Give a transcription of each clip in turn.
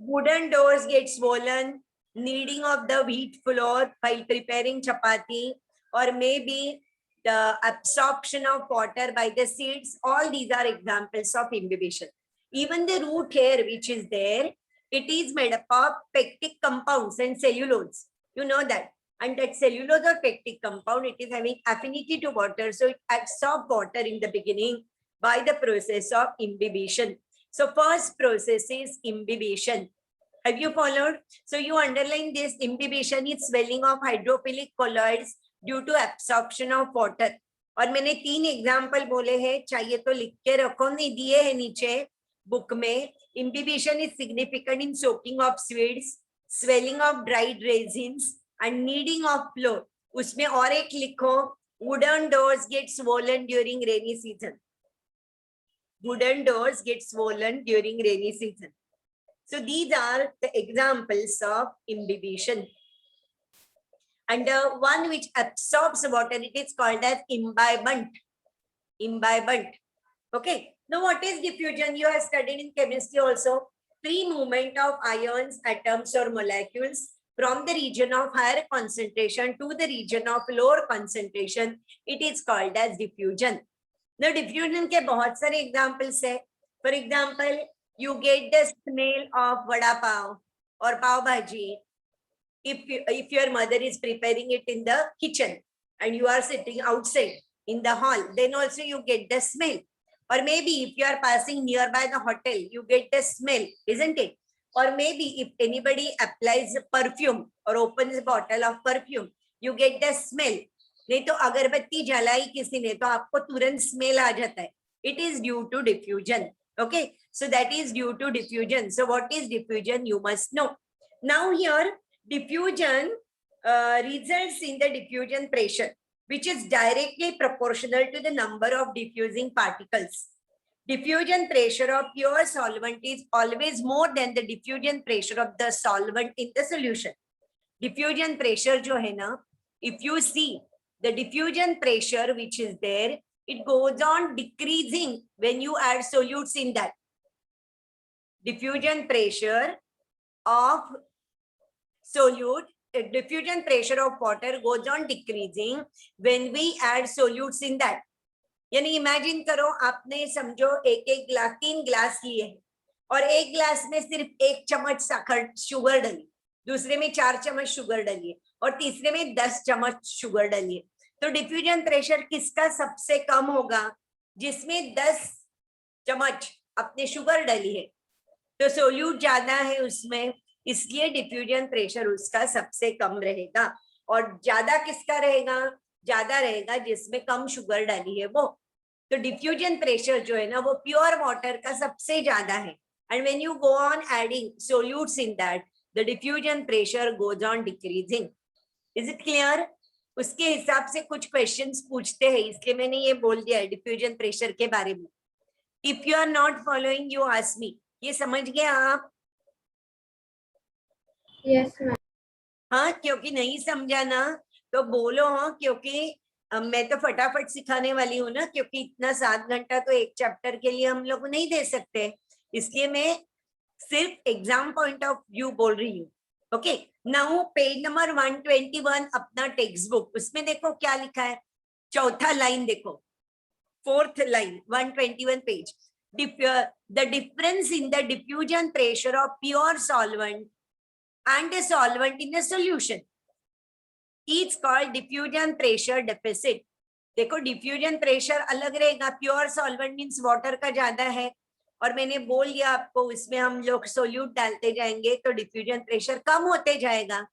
wooden doors get swollen, kneading of the wheat flour while preparing chapati, or maybe the absorption of water by the seeds. All these are examples of imbibition. Even the root hair which is there, it is made up of pectic compounds and cellulose. You know that. And that cellulose or pectic compound, it is having affinity to water. So it absorbs water in the beginning by the process of imbibition. So first process is imbibition. Have you followed? So you underline this. Imbibition is swelling of hydrophilic colloids due to absorption of water. और मैंने 3 example बोले हैं, चाहिए तो लिख के रखो, नहीं दिए हैं नीचे बुक में. Imbibition is significant in soaking of sweets, swelling of dried raisins and kneading of flour. उसमें और एक लिखो, wooden doors get swollen during rainy season. Wooden doors get swollen during rainy season. So these are the examples of imbibition. And one which absorbs water, it is called as imbibant. Imbibant. Okay. Now what is diffusion? You have studied in chemistry also. Free movement of ions, atoms or molecules from the region of higher concentration to the region of lower concentration. It is called as diffusion. Now diffusion के बहुत सारे examples है. For example, you get the smell of vada pav or pav bhaji. If your mother is preparing it in the kitchen and you are sitting outside in the hall, then also you get the smell. Or maybe if you are passing nearby the hotel, you get the smell, isn't it? Or maybe if anybody applies perfume or opens a bottle of perfume, you get the smell. नहीं तो अगरबत्ती जलाई किसी ने तो आपको तुरंत smell आ जाता है. It is due to diffusion. Okay, so that is due to diffusion. So what is diffusion? You must know. Now here, diffusion results in the diffusion pressure, which is directly proportional to the number of diffusing particles. Diffusion pressure of pure solvent is always more than the diffusion pressure of the solvent in the solution. Diffusion pressure जो है ना, if you see the diffusion pressure which is there, it goes on decreasing when you add solutes in that. Diffusion pressure of solute, diffusion pressure of water goes on decreasing when we add solutes in that. यानी imagine करो, आपने समझो एक glass 3 glass लिए और एक glass में सिर्फ 1 चम्मच शुगर डाली, दूसरे में 4 चम्मच शुगर डालिए और तीसरे में 10 चम्मच शुगर डालिए. तो डिफ्यूजन प्रेशर किसका सबसे कम होगा? जिसमें 10 चम्मच अपने शुगर डाली है, तो सोल्यूट ज्यादा है उसमें, इसलिए डिफ्यूजन प्रेशर उसका सबसे कम रहेगा. और ज्यादा किसका रहेगा? ज्यादा रहेगा जिसमें कम शुगर डाली है वो. तो डिफ्यूजन प्रेशर जो है ना, वो प्योर वाटर का सबसे ज्यादा है. And when you go on adding solutes in that, the diffusion pressure goes on decreasing. Is it clear? उसके हिसाब से कुछ क्वेश्चंस पूछते हैं, इसलिए मैंने ये बोल दिया है डिफ्यूजन प्रेशर के बारे में. If you are not following, you ask me. ये समझ गए आप? Yes ma'am. हाँ, क्योंकि नहीं समझा ना तो बोलो. हाँ, क्योंकि मैं तो फटाफट सिखाने वाली हूँ ना, क्योंकि इतना 7 घंटा तो एक चैप्टर के लिए हम लोग नहीं दे सकते, इसलिए मैं सिर्फ एग्जाम पॉइंट ऑफ व्यू बोल रही हूँ. ओके, नाउ पेज नंबर 121 अपना टेक्स्ट बुक, उसमें देखो क्या लिखा है. चौथा लाइन देखो, 4th line, 121 page. The difference in the diffusion pressure of pure solvent and a solvent in a solution is called diffusion pressure deficit. देखो diffusion pressure अलग रहेगा, प्योर सॉल्वेंट मीन्स वाटर का ज्यादा है, और मैंने बोल दिया आपको इसमें हम लोग सोल्यूट डालते जाएंगे तो डिफ्यूजन प्रेशर कम होते जाएगा.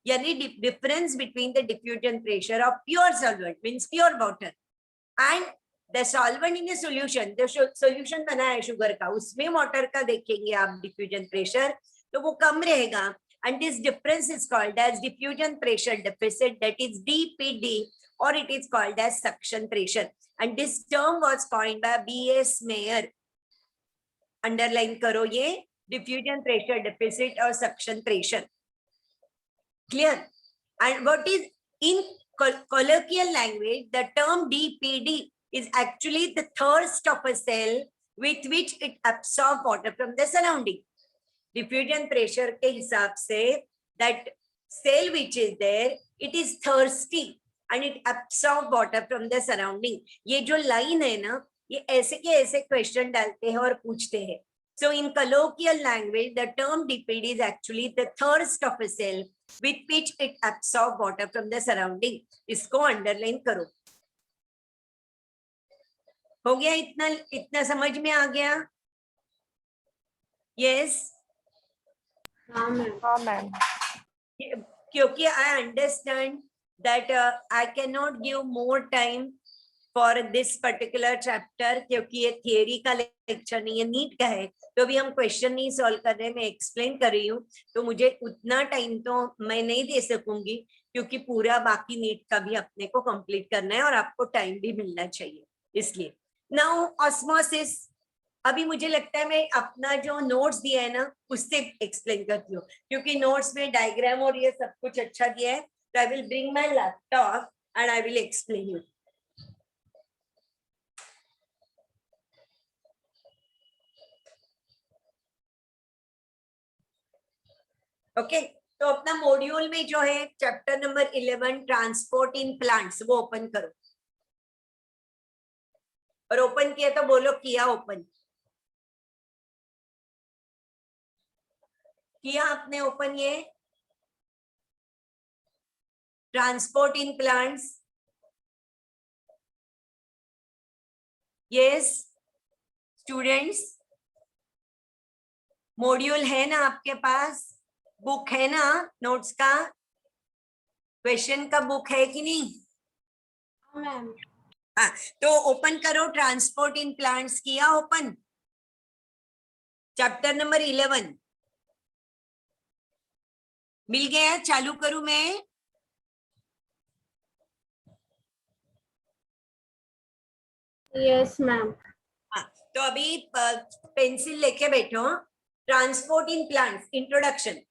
यानी difference between the diffusion pressure of pure solvent means pure water and the solvent in a solution. जो सोल्यूशन बना है शुगर का, उसमें वाटर का देखेंगे आप डिफ्यूजन प्रेशर, तो वो कम रहेगा. And this difference is called as diffusion pressure deficit, that is DPD, or it is called as suction pressure. And this term was coined by B.S. Mayer. Underline karo ye, diffusion pressure deficit or suction pressure. Clear? And what is in colloquial language, the term DPD is actually the thirst of a cell with which it absorbs water from the surrounding. Diffusion pressure के हिसाब से that cell which is there it is thirsty and it absorb water from the surrounding. ये जो line है ना, ये ऐसे के ऐसे क्वेश्चन डालते हैं और पूछते हैं। So in colloquial language, the term DPD is actually the thirst of a cell with which it absorbs water from the surrounding. इसको underline करो। हो गया? इतना समझ में आ गया? Yes? हाँ मैम। क्योंकि I understand that I cannot give more time for this particular chapter, क्योंकि ये थियरी का लेक्चर नहीं है, नीट का है, तो अभी हम क्वेश्चन नहीं सॉल्व कर रहे, मैं एक्सप्लेन कर रही हूँ, तो मुझे उतना टाइम तो मैं नहीं दे सकूंगी, क्योंकि पूरा बाकी नीट का भी अपने को कंप्लीट करना है और आपको टाइम भी मिलना चाहिए, इसलिए। नाउ ऑस्मोसिस, अभी मुझे लगता है मैं अपना जो नोट्स दिया है ना उससे एक्सप्लेन करती हूँ, क्योंकि नोट्स में डायग्राम और ये सब कुछ अच्छा दिया है, तो I will bring my laptop and I will explain you. Okay, तो अपना मॉड्यूल में जो है chapter number 11 transport in plants, वो ओपन करो, और ओपन किया तो बोलो किया, ओपन किया आपने, ओपन ये transport in plants. Yes students, module है ना आपके पास, बुक है ना नोट्स का, क्वेश्चन का बुक है कि नहीं? मैम हाँ, तो ओपन करो ट्रांसपोर्ट इन प्लांट्स, किया ओपन, चैप्टर नंबर 11 मिल गया, चालू करूं मैं? Yes ma'am. हाँ, तो अभी पेंसिल लेके बैठो। Transport in plants, introduction.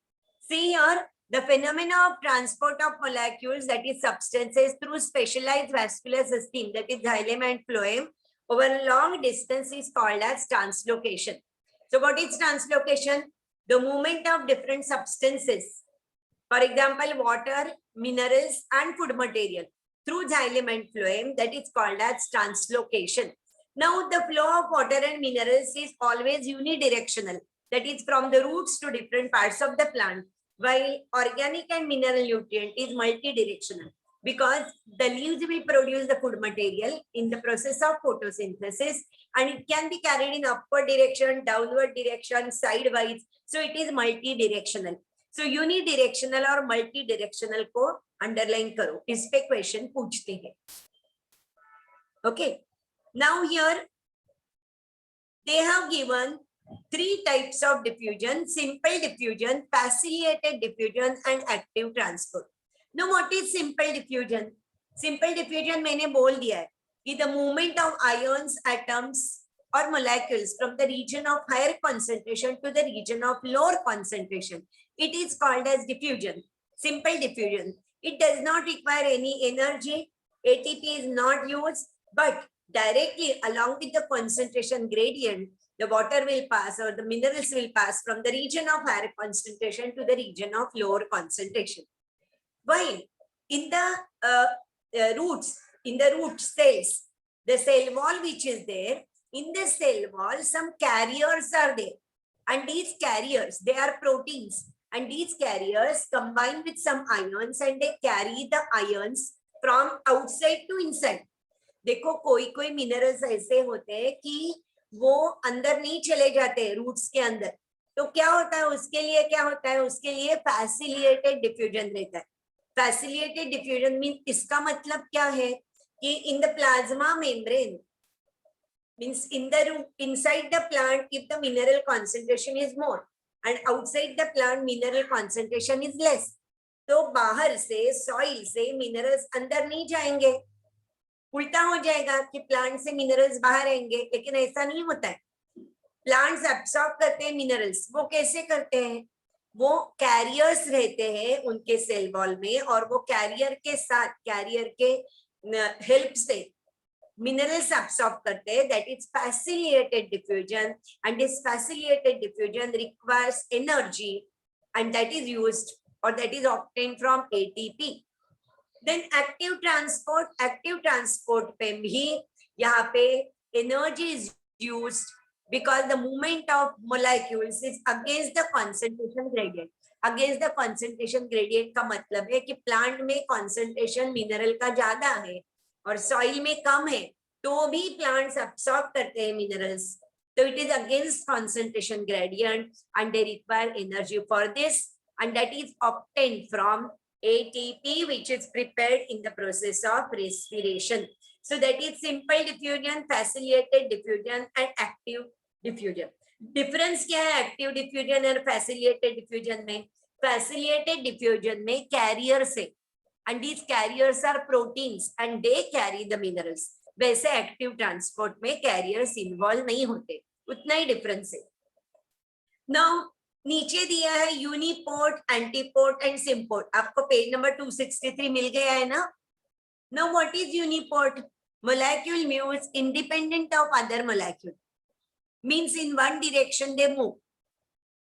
See here the phenomena of transport of molecules, that is substances, through specialized vascular system, that is xylem and phloem, over long distance is called as translocation. So what is translocation? The movement of different substances, for example water, minerals and food material, through xylem and phloem, that is called as translocation. Now the flow of water and minerals is always unidirectional, that is from the roots to different parts of the plant, while organic and mineral nutrient is multidirectional, because the leaves will produce the food material in the process of photosynthesis, and it can be carried in upward direction, downward direction, sidewise, so it is multidirectional. So unidirectional और multidirectional को underline करो, इस पे question पूछते हैं। Okay, now here they have given 3 types of diffusion: simple diffusion, facilitated diffusion and active transport. Now what is simple diffusion? Simple diffusion मैंने बोल दिया है कि the movement of ions, atoms or molecules from the region of higher concentration to the region of lower concentration, it is called as diffusion, simple diffusion. It does not require any energy, ATP is not used, but directly along with the concentration gradient, the water will pass or the minerals will pass from the region of higher concentration to the region of lower concentration. While in the roots, in the root cells, the cell wall which is there, in the cell wall some carriers are there, and these carriers, they are proteins, and these carriers combine with some ions and they carry the ions from outside to inside. देखो कोई कोई minerals ऐसे होते हैं कि वो अंदर नहीं चले जाते रूट्स के अंदर, तो क्या होता है उसके लिए, क्या होता है उसके लिए, फैसिलिटेटेड डिफ्यूजन रहता है। फैसिलिटेटेड डिफ्यूजन मीन, इसका मतलब क्या है कि in the plasma membrane, means in the room inside the plant, if the mineral concentration is more and outside the plant mineral concentration is less, तो बाहर से सॉइल से मिनरल्स अंदर नहीं जाएंगे, उल्टा हो जाएगा कि प्लांट से मिनरल्स बाहर आएंगे, लेकिन ऐसा नहीं होता है। प्लांट्स एब्सॉर्ब करते हैं मिनरल्स, वो कैसे करते हैं, वो कैरियर्स रहते हैं उनके सेल वॉल में, और वो कैरियर के साथ, कैरियर के हेल्प से मिनरल्स absorb करते हैं, that is facilitated diffusion, and this facilitated diffusion requires energy and that is used or that is obtained from ATP. Then active transport पे भी यहाँ पे energy is used because the movement of molecules is against the concentration gradient. Against the concentration gradient का मतलब है कि plant में concentration mineral का ज्यादा है और सॉइल में कम है, तो भी प्लांट्स अब्सॉर्ब करते हैं minerals. So it is against concentration gradient and they require energy for this, and that is obtained from ATP, which is prepared in the process of respiration. So that is simple diffusion, facilitated diffusion and active diffusion. Difference क्या है active diffusion और facilitated diffusion में? Facilitated diffusion में carriers है, and these carriers are proteins and they carry the minerals. वैसे active transport में carriers involve नहीं होते, उतना ही डिफरेंस है. नाउ नीचे दिया है यूनिपोर्ट, एंटीपोर्ट एंड सिम्पोर्ट. आपको पेज नंबर 263 मिल गया है ना. Now what is uniport? molecule moves independent of other molecule, means in one direction they move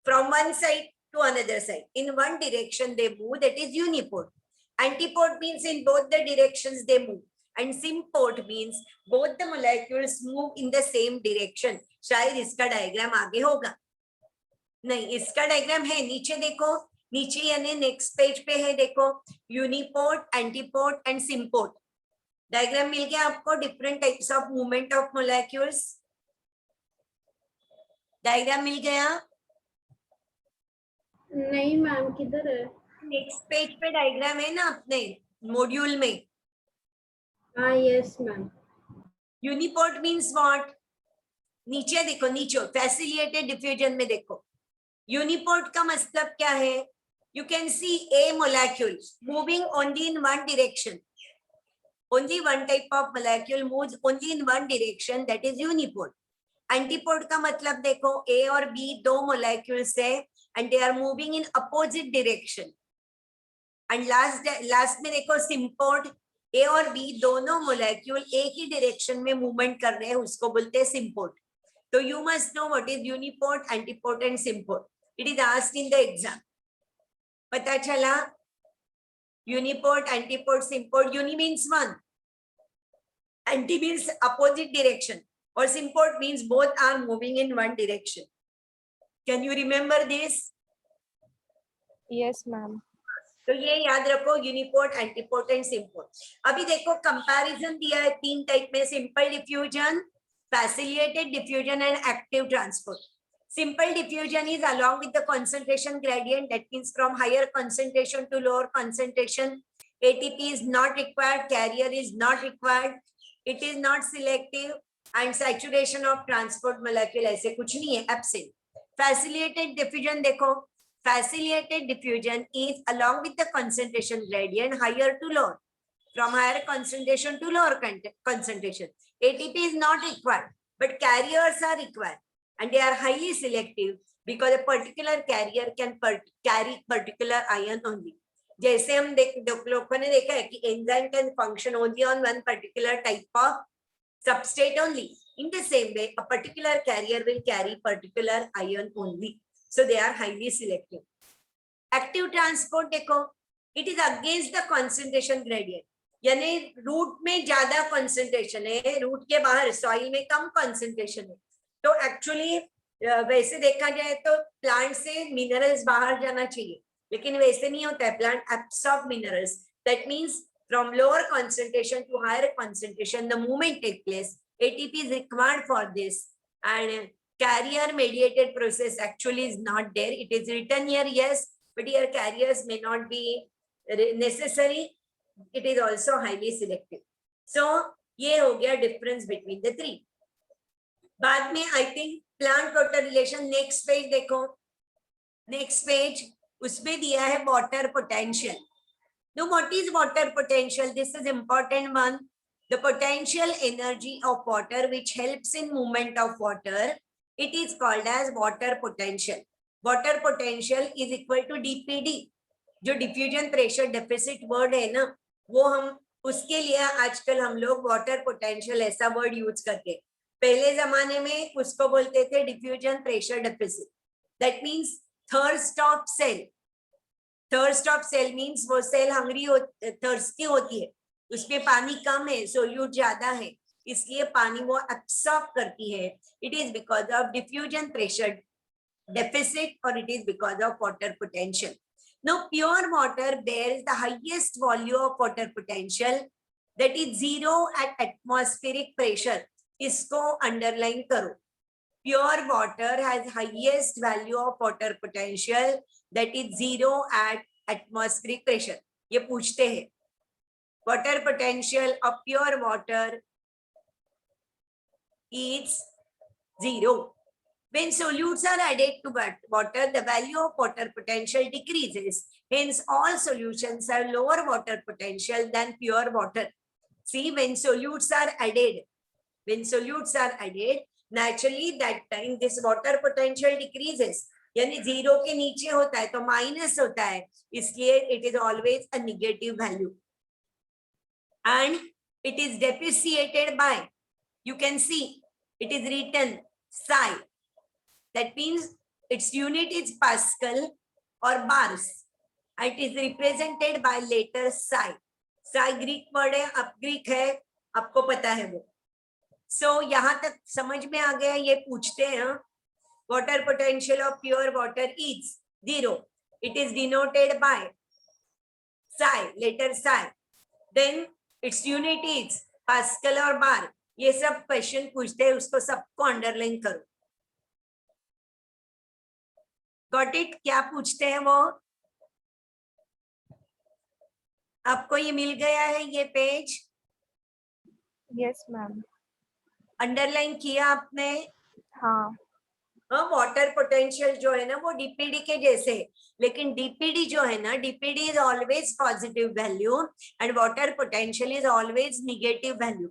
from one side to another side. In one direction they move, that is uniport. Antiport means in both the directions they move, and symport means both the molecules move in the same direction. शायद इसका diagram आगे होगा. नहीं, इसका diagram है, नीचे देखो, नीचे यानी नेक्स्ट पेज पे है, देखो uniport, antiport and symport. Diagram मिल गया आपको. Different types of movement of molecules, diagram मिल गया. नहीं मैम, किधर है? नेक्स्ट पेज पे डायग्राम है ना अपने मॉड्यूल में. हाँ yes ma'am. Uniport means what? नीचे देखो, नीचे फैसिलिटेटेड डिफ्यूजन में देखो, यूनिपोर्ट का मतलब क्या है? You can see A molecule moving only in one direction. Only one type of molecule moves only in one direction, that is uniport. Antiport का मतलब देखो, A और B दो molecules है and they are moving in opposite direction. And last में देखो symport, A और B दोनों molecule एक ही direction में movement कर रहे हैं, उसको बोलते हैं symport. तो you must know what is uniport, antiport and symport. It is asked in the exam. पता चला? Uniport, antiport, symport. Uni means one, anti means opposite direction, or symport means both are moving in one direction. Can you remember this? Yes ma'am. तो ये याद रखो, uniport, antiport and symport. अभी देखो comparison दिया है तीन टाइप में, simple diffusion, facilitated diffusion and active transport. Simple diffusion is along with the concentration gradient, that means from higher concentration to lower concentration. ATP is not required, carrier is not required, it is not selective, and saturation of transport molecule ऐसे कुछ नहीं है, absent. Facilitated diffusion देखो, facilitated diffusion is along with the concentration gradient higher to lower, from higher concentration to lower concentration. ATP is not required, but carriers are required. And they are highly selective because a particular carrier can carry particular ion only. जैसे हम लोगों ने देखा है कि enzyme can function only on one particular type of substrate only. In the same way, a particular carrier will carry particular ion only. So they are highly selective. Active transport देखो, it is against the concentration gradient. यानी root में ज्यादा concentration है, root के बाहर soil में कम concentration है. तो एक्चुअली वैसे देखा जाए तो प्लांट से मिनरल्स बाहर जाना चाहिए, लेकिन वैसे नहीं होता है. Plant absorb minerals, that means from lower concentration to higher concentration the movement take place. ATP is required for this, and carrier mediated process actually is not there. It is written here, yes, but here carriers may not be necessary. It is also highly selective. So ये हो गया difference between the three. बाद में I think plant water relation. Next page देखो, next page, उसमें दिया है water potential. No what is water potential? This is important one. The potential energy of water which helps in movement of water, it is called as water potential. Water potential is equal to DPD. जो diffusion pressure deficit word है ना, वो हम उसके लिए आजकल हम लोग वाटर पोटेंशियल ऐसा वर्ड यूज करते, पहले जमाने में उसको बोलते थे diffusion pressure deficit, that means thirst of cell. Thirst of cell means वो सेल हंग्री थर्स्टी होती है, उसमें पानी कम है, सोल्यूट ज्यादा है, इसलिए पानी वो एब्सॉर्ब करती है। It is because of diffusion pressure deficit, or it is because of water potential. Now pure water bears the highest value of water potential, that is 0 at atmospheric pressure. इसको underline करो, pure water has highest value of water potential, that is 0 at atmospheric pressure. ये पूछते हैं water potential of pure water is 0. When solutes are added to water, the value of water potential decreases. Hence, all solutions have lower water potential than pure water. See, when solutes are added, naturally that time this water potential decreases. यानी 0 के नीचे होता है तो minus होता है, इसलिए it is always a negative value. And it is depreciated by, you can see, it is written psi. That means its unit is Pascal or bars. It is represented by letter psi. Psi Greek word है, अब Greek है, आपको पता है वो. So यहाँ तक समझ में आ गया, ये पूछते हैं. Water potential of pure water is 0. It is denoted by psi, letter psi. Then its unit is Pascal or bar. ये सब क्वेश्चन पूछते हैं, उसको सबको अंडरलाइन करो. Got it? क्या पूछते हैं वो? आपको ये मिल गया है ये पेज? Yes ma'am. अंडरलाइन किया आपने? हाँ। वाटर पोटेंशियल जो है ना वो डीपीडी के जैसे, लेकिन डीपीडी जो है ना, DPD is always positive value and water potential is always negative value.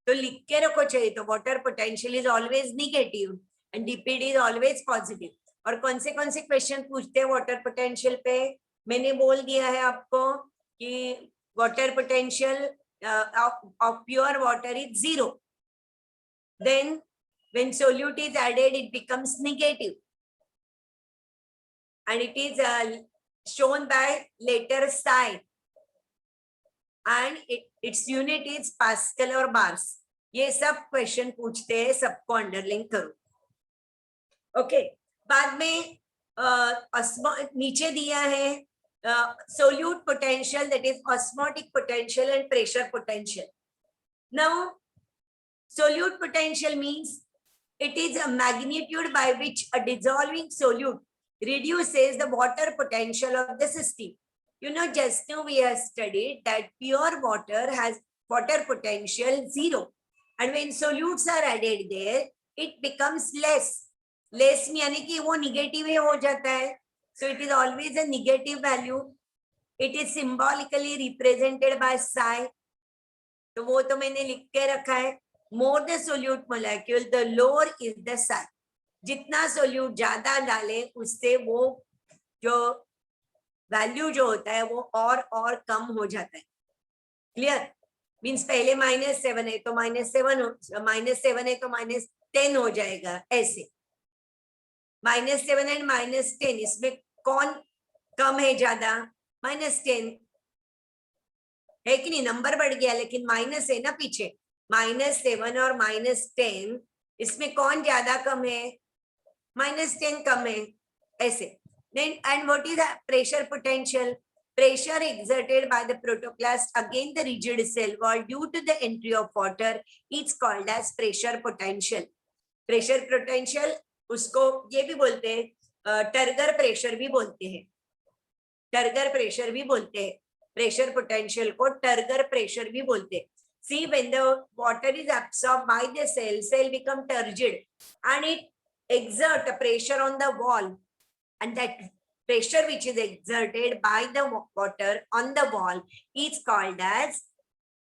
तो लिख के रखो चाहिए, तो water potential is always negative and DPD is always positive. और कौन से क्वेश्चन पूछते हैं वाटर पोटेंशियल पे? मैंने बोल दिया है आपको कि water potential of pure water is 0. Then when solute is added, it becomes negative, and it is shown by letter psi, and its unit is Pascal or bars. ये सब क्वेश्चन पूछते हैं, सबको अंडरलाइन करो. ओके, बाद में नीचे दिया है solute potential, that is osmotic potential and pressure potential. Now solute potential means it is a magnitude by which a dissolving solute reduces the water potential of the system. You know, just now we have studied that pure water has water potential 0, and when solutes are added there, it becomes less. Less यानी कि वो negative हो जाता है, so it is always a negative value. It is symbolically represented by psi. तो वो तो मैंने लिख के रखा है. More the solute molecule, the lower is the psi. जितना solute ज्यादा डाले, उससे वो जो वैल्यू जो होता है वो और कम हो जाता है. क्लियर? मीन्स पहले -7 है तो -7 है तो -10 हो जाएगा, ऐसे. -7 एंड -10, इसमें कौन कम है ज्यादा? -10 है कि नहीं? नंबर बढ़ गया लेकिन माइनस है ना पीछे. -7 और -10, इसमें कौन ज्यादा कम है? -10 कम है, ऐसे. Then and what is the pressure potential? Pressure exerted by the protoclast against the rigid cell wall due to the entry of water is called as pressure potential. Pressure potential उसको ये भी बोलते हैं, टर्गर प्रेशर भी बोलते हैं. Turgor pressure भी बोलते हैं. प्रेशर पोटेंशियल को टर्गर प्रेशर भी बोलते हैं. See, when the water is absorbed by the cell become turgid and it exert a pressure on the wall, and that pressure which is exerted by the water on the wall is called as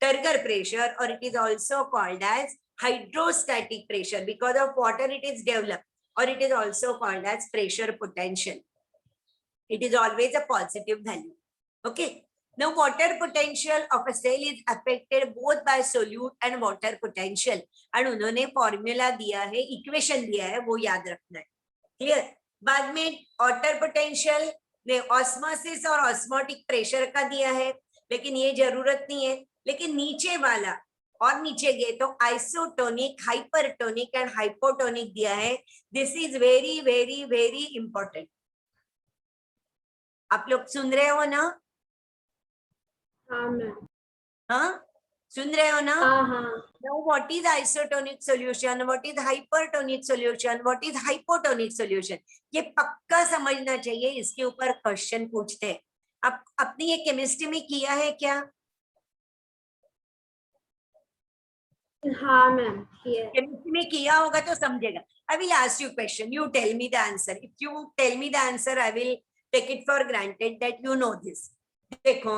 turgor pressure, or it is also called as hydrostatic pressure. Because of water it is developed, or it is also called as pressure potential. It is always a positive value. Okay. Now, water potential of a cell is affected both by solute and water potential. And उन्होंने formula दिया है, equation दिया है, वो याद रखना है. Clear? बाद में वाटर पोटेंशियल ने ऑस्मोसिस और ऑस्मोटिक प्रेशर का दिया है, लेकिन ये जरूरत नहीं है. लेकिन नीचे वाला और नीचे गए तो आइसोटोनिक, हाइपरटोनिक एंड हाइपोटोनिक दिया है. This is very very very important. आप लोग सुन रहे हो ना? हाँ मैम. हाँ, सुन रहे हो ना? हाँ. Now, what is isotonic solution? What is hypertonic solution? What is hypotonic solution? ये पक्का समझना चाहिए. इसके ऊपर क्वेश्चन पूछते हैं. आप अपनी ये केमिस्ट्री में किया है क्या? हाँ मैम. केमिस्ट्री में किया होगा तो समझेगा. I will ask you question. You tell me the answer. If you tell me the answer, I will take it for granted that you know this. देखो,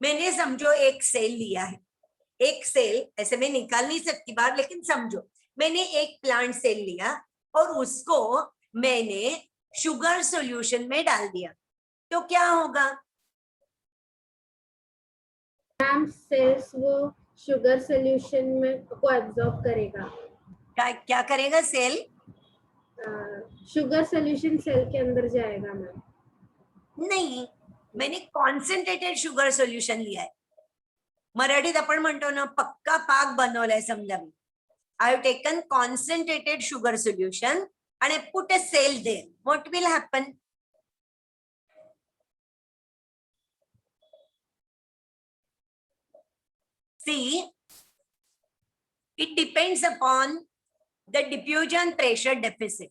मैंने समझो एक सेल लिया है. एक सेल ऐसे मैं निकाल नहीं सकती बाहर, लेकिन समझो मैंने एक प्लांट सेल लिया और उसको मैंने शुगर सॉल्यूशन में डाल दिया, तो क्या होगा? मैम सेल्स वो शुगर सॉल्यूशन में को एब्जॉर्ब करेगा. क्या करेगा? सेल शुगर सॉल्यूशन सेल के अंदर जाएगा मैम. नहीं, मैंने कॉन्सन्ट्रेटेड शुगर सॉल्यूशन लिया है. मराठीत आपण म्हणतो ना, पक्का पाक बनवलाय समजा मी. I have taken concentrated sugar solution and I put a cell there. What will happen? See, it depends upon the diffusion pressure deficit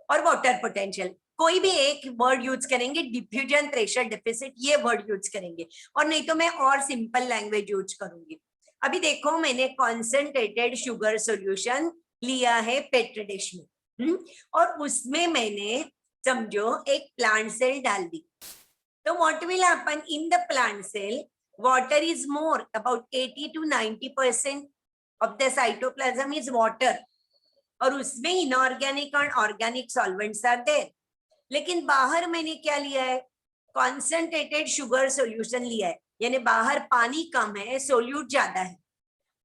और water potential. कोई भी एक वर्ड यूज करेंगे, डिफ्यूजन प्रेशर डेफिसिट, ये वर्ड यूज करेंगे, और नहीं तो मैं और सिंपल लैंग्वेज यूज करूंगी. अभी देखो, मैंने कॉन्सेंट्रेटेड शुगर सॉल्यूशन लिया है पेट्री डिश में, और उसमें मैंने समझो एक प्लांट सेल डाल दी. तो what will happen in the plant cell? Water is more, about 80 to 90% of the cytoplasm is water, और उसमें इनऑर्गेनिक और ऑर्गेनिक सॉल्वेंट्स आर देयर. लेकिन बाहर मैंने क्या लिया है? कॉन्सेंट्रेटेड शुगर सॉल्यूशन लिया है, यानी बाहर पानी कम है, सोल्यूट ज्यादा है.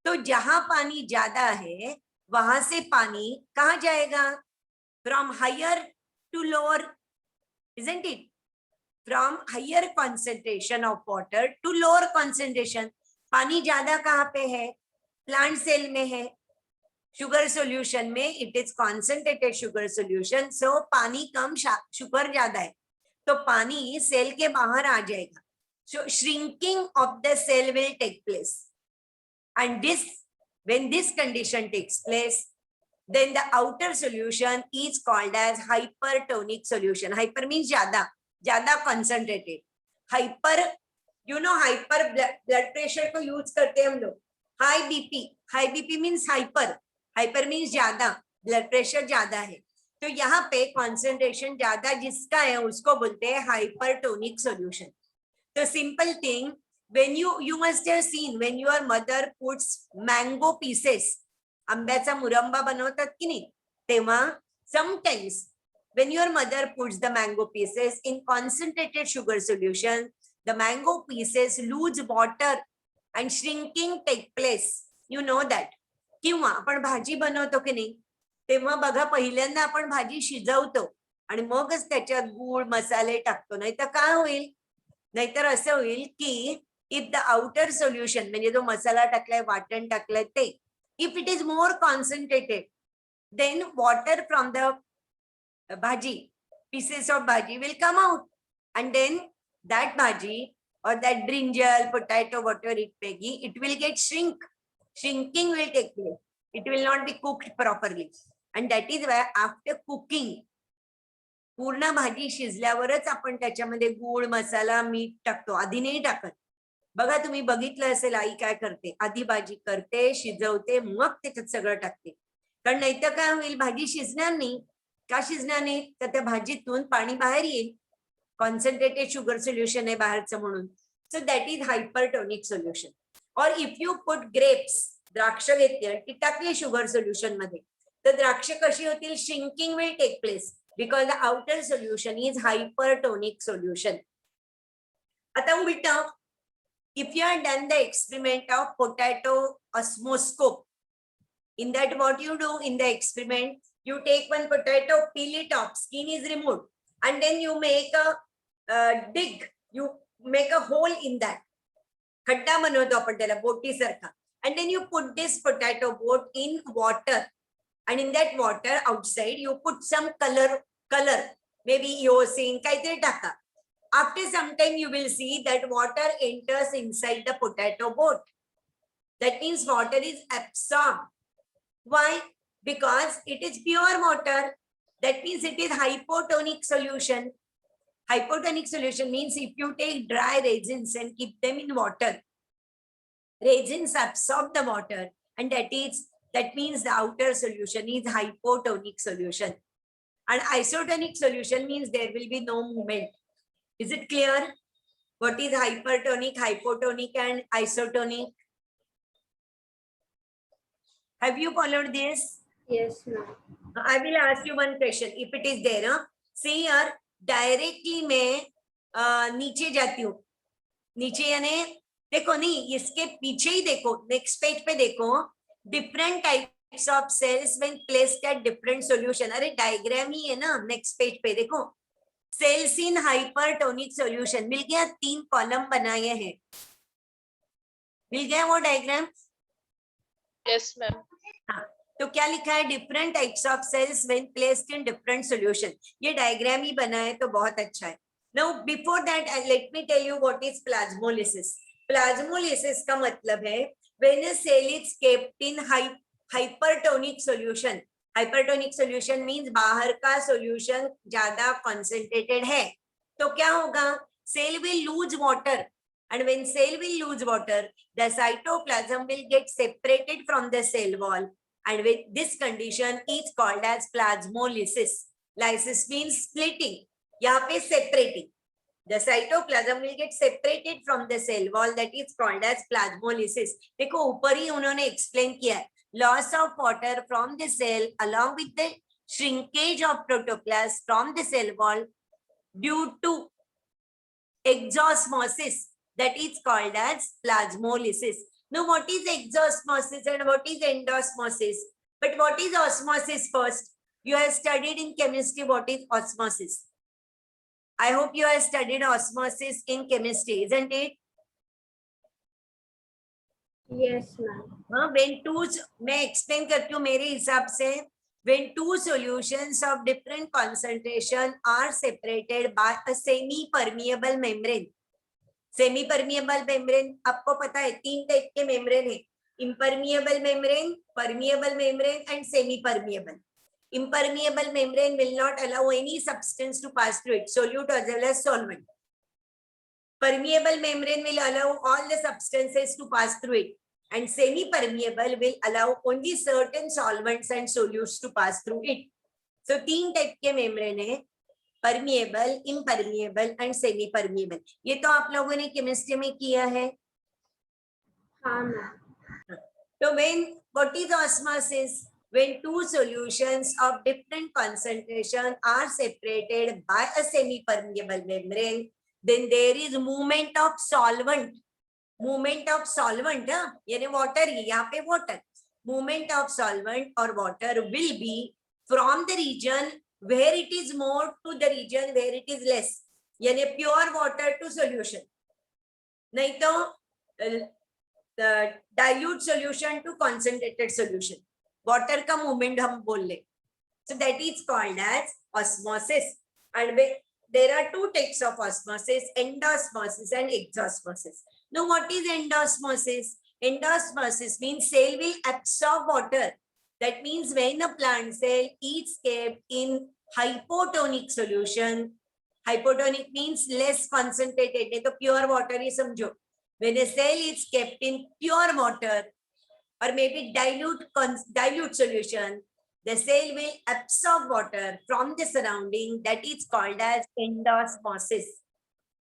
तो जहां पानी ज्यादा है वहां से पानी कहाँ जाएगा? From higher to lower, isn't it? From higher concentration of water to lower concentration. पानी ज्यादा कहाँ पे है? प्लांट सेल में है. शुगर सॉल्यूशन में it is concentrated sugar solution, so पानी कम, शुगर ज्यादा है, तो पानी सेल के बाहर आ जाएगा. So shrinking of the cell will take place, and this, when this condition takes place, then the outer solution is called as hypertonic solution. Hyper means ज्यादा concentrated. Hyper, you know, hyper blood pressure को use करते हैं हम लोग. High BP means hyper. Hyper means ज्यादा, blood pressure ज्यादा है. तो यहाँ पे कॉन्सेंट्रेशन ज्यादा जिसका है उसको बोलते हैं हाइपरटोनिक सॉल्यूशन. तो simple thing, when you must have seen when your mother puts mango pieces, आंब्याचा मुरंबा बनवतात की नाही, तेव्हा sometimes when your mother puts the mango pieces in concentrated sugar solution, the mango pieces lose water and shrinking take place. You know that. किंवा आपण भाजी बनवतो की नाही, तेव्हा बघा पहिल्यांदा आपण भाजी शिजवतो आणि मगच त्याच्यात गूळ मसाले टाकतो. नाहीतर काय होईल? नाहीतर असं होईल की इफ द आउटर सोल्युशन, म्हणजे जो मसाला टाकलाय, वाटण टाकलंय ते, if it is more concentrated, then water from the भाजी, pieces of bhaji will come out, and then that bhaji or that brinjal, potato, whatever it may be, it will get shrinking will take place. It will not be cooked properly, and that is why after cooking, पूर्ण भाजी शिजल्यावरच आपण त्याच्यामध्ये गूळ मसाला मीठ टाकतो, आधी नाही टाकत. बघा तुम्ही बघितलं असेल आई काय करते, आधी भाजी करते, शिजवते, मग त्याच्यात सगळं टाकते. कारण नाहीतर काय होईल, भाजी शिजणार नाही. का शिजणार नाही? तर त्या भाजीतून पाणी बाहेर येईल, कॉन्सन्ट्रेटेड शुगर सोल्युशन आहे बाहेरचं म्हणून. So that is hypertonic solution. और इफ यू पुट ग्रेप्स, द्राक्ष घेतली आणि ती टाकली शुगर सोल्युशन मध्ये, तर द्राक्ष कशी होतील? Shrinking will take place because the outer solution is hypertonic solution. आता बेटा, if you have done the experiment of potato osmoscope, in that what you do in the experiment, you take one potato, peel it off, skin is removed, and then you make a dig, you make a hole in that. खड्डा बनवतो आपण त्याला बोटीसारखा, and then you put this potato boat in water, and in that water outside you put some color, maybe eosine, काहीतरी टाका. After some time you will see that water enters inside the potato boat. That means water is absorbed. Why? Because it is pure water. That means it is hypotonic solution. Hypotonic solution means if you take dry resins and keep them in water, resins absorb the water, and that means the outer solution is hypotonic solution. And isotonic solution means there will be no movement. Is it clear? What is hypertonic, hypotonic, and isotonic? Have you followed this? Yes, ma'am. I will ask you one question. If it is there, huh? See here, directly मैं नीचे जाती हूँ. नीचे यानी देखो नहीं, इसके पीछे ही देखो, next page पे देखो, different types of cells when placed at different solution. अरे diagram ही है ना, next page पे देखो. Cells in hypertonic solution. मिल गया, 3 कॉलम बनाए हैं. मिल गया वो डायग्राम? Yes, ma'am. हाँ, तो क्या लिखा है? Different types of cells when placed in different solution. ये डायग्राम ही बना है तो बहुत अच्छा है. Now before that let me tell you what is plasmolysis. Plasmolysis का मतलब है when a cell is kept in hypertonic solution. Hypertonic solution means बाहर का सॉल्यूशन ज्यादा कंसंट्रेटेड है, तो क्या होगा? Cell will lose water, and when cell will lose water, the cytoplasm will get separated from the cell wall, and with this condition is called as plasmolysis. Lysis means splitting, yahan pe separating. The cytoplasm will get separated from the cell wall, that is called as plasmolysis. देखो ऊपर ही उन्होंने explain किया है, loss of water from the cell along with the shrinkage of protoplast from the cell wall due to exosmosis, that is called as plasmolysis. Now what is exosmosis and what is endosmosis? But what is osmosis first? You have studied in chemistry what is osmosis. I hope you have studied osmosis in chemistry, isn't it? Yes, ma'am. When two, मैं explain करती हूँ मेरे हिसाब से. When two solutions of different concentration are separated by a semi-permeable membrane. Semi permeable membrane आपको पता है 3 type के मेम्ब्रेन है. impermeable membrane, permeable membrane and semi permeable. Impermeable membrane will not allow any substance to pass through it, solute as well as solvent. Permeable membrane will allow all the substances to pass through it, and semi permeable will allow only certain solvents and solutes to pass through it. So 3 type के membrane है, permeable, impermeable and semi permeable. ये तो आप लोगों ने chemistry में किया है. हाँ मैम. तो what is osmosis? When two solutions of different concentration are separated by a semi-permeable membrane, then there is movement of solvent. Movement of solvent, यानी water ही, यहाँ पे water. Movement of solvent or water will be from the region where it is more to the region where it is less. यानी pure water to solution. नहीं तो the dilute solution to concentrated solution. Water का movement हम बोल ले. So that is called as osmosis. And there are 2 types of osmosis, endosmosis and exosmosis. Now what is endosmosis? Endosmosis means cell will absorb water. That means when a plant cell is kept in hypotonic solution, hypotonic means less concentrated, नहीं तो pure water ही समझो. When a cell is kept in pure water or maybe dilute solution, the cell will absorb water from the surrounding. That is called as endosmosis.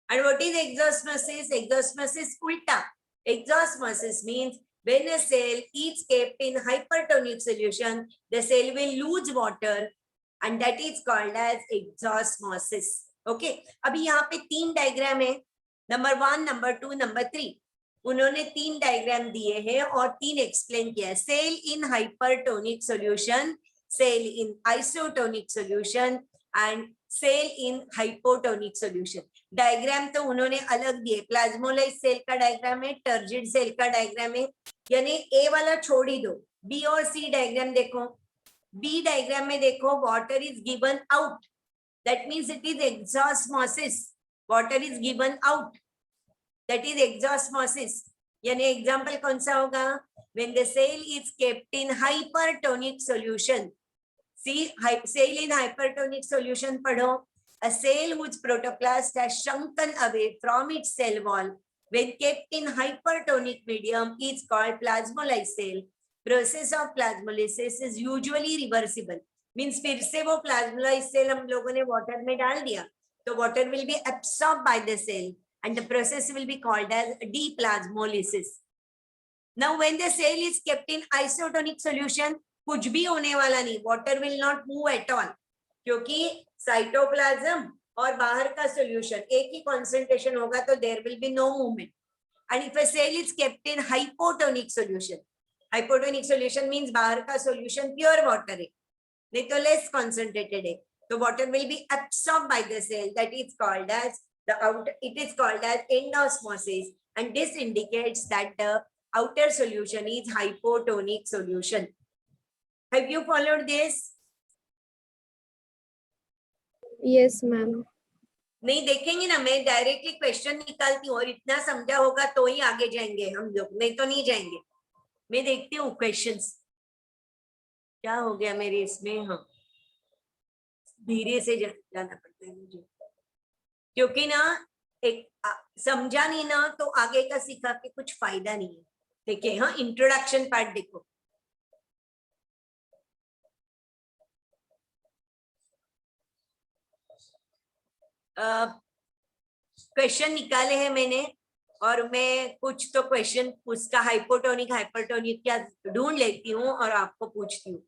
And what is exosmosis? Exosmosis ulta. Exosmosis means when a cell is kept in hypertonic solution, the cell will lose water, and that is called as exosmosis. Okay. अभी यहाँ पे 3 diagram है. Number 1, number 2, number 3 उन्होंने 3 diagram दिए हैं और 3 explain किया है. Cell in hypertonic solution, cell in isotonic solution and cell in hypotonic solution. Diagram तो उन्होंने अलग दिए. प्लाज्मोलाइज सेल का डायग्राम है, टर्जिड सेल का डायग्राम है, यानी ए वाला छोड़ ही दो. बी और सी डायग्राम देखो. बी डायग्राम में देखो water is given out, that means it is exosmosis. Water is given out, that is exosmosis. यानी एग्जांपल कौन सा होगा? When the cell is kept in hypertonic solution. See cell in hypertonic solution पढ़ो. A cell whose protoplast has shrunken away from its cell wall when kept in hypertonic medium is called plasmolysed cell. Process of plasmolysis is usually reversible. Means फिर से वो plasmolysed cell हम लोगों ने water में डाल दिया, तो water will be absorbed by the cell and the process will be called as deplasmolysis. Now when the cell is kept in isotonic solution, कुछ भी होने वाला नहीं, water will not move at all, क्योंकि साइटोप्लाज्म और बाहर का solution एक ही कंसंट्रेशन होगा, तो there will be no movement. And if a cell is kept in hypotonic solution, hypotonic solution means बाहर का सॉल्यूशन प्योर वाटर है, नहीं तो लेस कंसंट्रेटेड है, तो water will be absorbed by the cell. That is called as the out, it is called as endosmosis and this indicates that the outer solution is hypotonic solution. Have you followed this? Yes, ma'am. नहीं देखेंगे ना, मैं directly question निकालती हूँ और इतना समझा होगा तो ही आगे जाएंगे हम लोग, नहीं तो नहीं जाएंगे. मैं देखती हूँ क्वेश्चंस. क्या हो गया मेरे इसमें? हाँ, धीरे से जाना पड़ता है मुझे, क्योंकि ना एक समझा नहीं ना तो आगे का सीखा के कुछ फायदा नहीं है. देखिए, हाँ, इंट्रोडक्शन पार्ट देखो. क्वेश्चन निकाले हैं मैंने और मैं कुछ तो क्वेश्चन उसका हाइपोटोनिक हाइपरटोनिक क्या ढूंढ लेती हूँ और आपको पूछती हूँ.